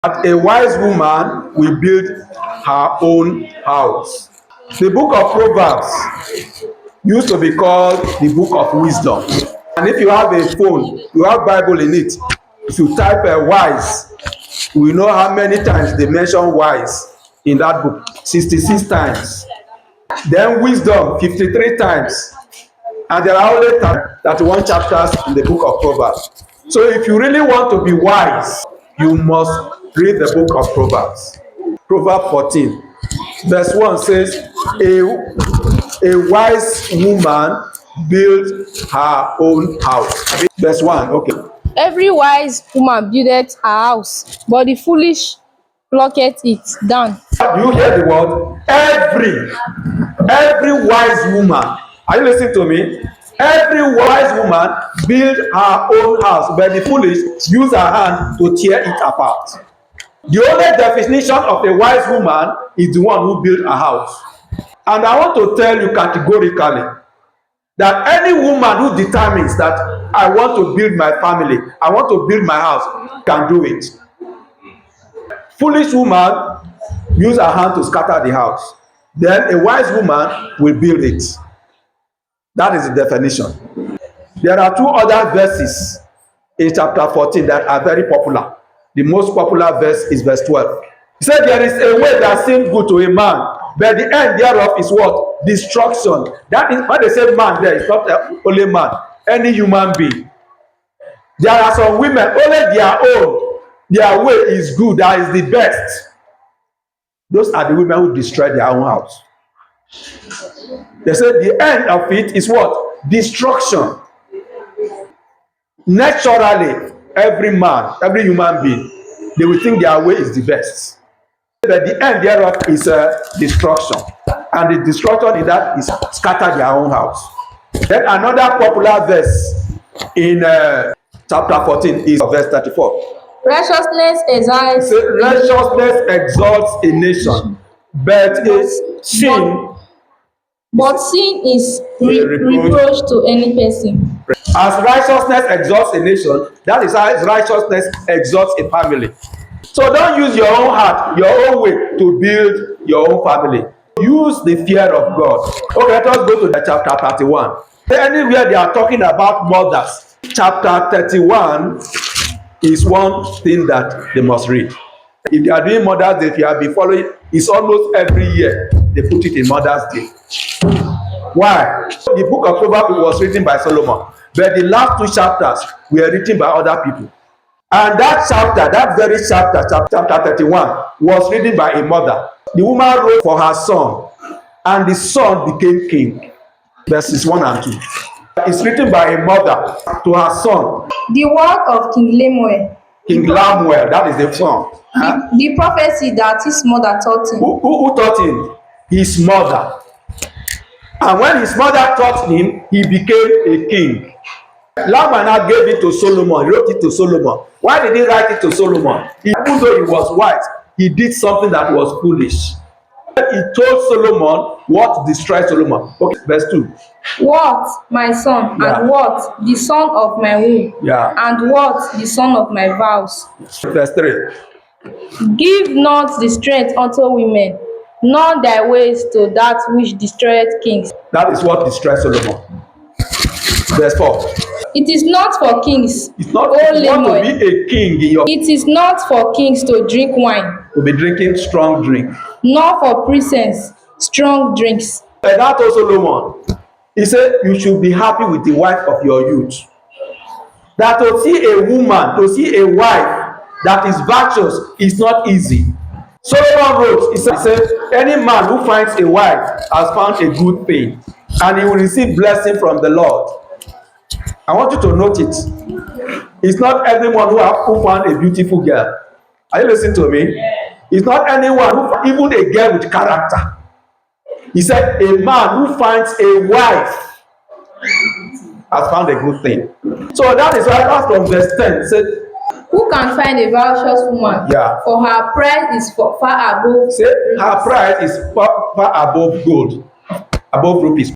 That a wise woman will build her own house. The book of Proverbs used to be called the book of wisdom. And if you have a phone, you have Bible in it. If you type wise, we know how many times they mention wise in that book. 66 times. Then wisdom, 53 times. And there are only 31 chapters in the book of Proverbs. So if you really want to be wise, you must read the book of Proverbs. Proverbs 14, verse 1 says, a wise woman builds her own house. Verse 1, okay. Every wise woman buildeth her house, but the foolish plucketh it down. You hear the word? Every wise woman. Are you listening to me? Every wise woman build her own house, but the foolish use her hand to tear it apart. The only definition of a wise woman is the one who built a house. And I want to tell you categorically that any woman who determines that I want to build my family, I want to build my house, can do it. Foolish woman use her hand to scatter the house. Then a wise woman will build it. That is the definition. There are two other verses in chapter 14 that are very popular. The most popular verse is verse 12. He said, there is a way that seems good to a man, but the end thereof is what? Destruction. That is why they say man there is not only man, any human being. There are some women, only their way is good, that is the best. Those are the women who destroy their own house. They say the end of it is what? Destruction. Naturally, every man, every human being, they will think their way is the best. But the end thereof is destruction. And the destruction in that is scatter their own house. Then another popular verse in chapter 14 is verse 34. Righteousness exalts a nation, but sin is reproach to any person. As righteousness exalts a nation, that is how righteousness exalts a family. So don't use your own heart, your own way to build your own family. Use the fear of God. Okay, let us go to the chapter 31. Anywhere they are talking about mothers, chapter 31 is one thing that they must read. If they are doing Mother's Day, if you have been following, it's almost every year they put it in Mother's Day. Why? The book of Proverbs was written by Solomon, but the last two chapters were written by other people. And that chapter, that very chapter, chapter 31, was written by a mother. The woman wrote for her son, and the son became king. Verses 1 and 2. It's written by a mother to her son. The work of King Lemuel. King Lemuel, that is the son. The prophecy that his mother taught him. Who taught him? His mother. And when his mother taught him, he became a king. Lemuel gave it to Solomon, he wrote it to Solomon. Why did he write it to Solomon? Even though he was wise, he did something that was foolish. He told Solomon what destroyed Solomon. Okay, verse 2. What, my son, and what, the son of my womb, and what, the son of my vows. Verse 3. Give not the strength unto women, nor thy ways to that which destroyeth kings. That is what destroyed Solomon. Verse 4. It is not for kings. It's not if you want to be a king in your. It is not for kings to drink wine. To be drinking strong drink. Nor for princes strong drinks. And that also Solomon. He said you should be happy with the wife of your youth. That to see a woman, to see a wife that is virtuous is not easy. Solomon wrote, he said, any man who finds a wife has found a good thing, and he will receive blessing from the Lord. I want you to note it. It's not everyone who found a beautiful girl. Are you listening to me? It's not anyone even a girl with character. He said, a man who finds a wife has found a good thing. So that is why from verse 10 said, who can find a virtuous woman? For her price is far above. Say her price is far above gold, above rupees.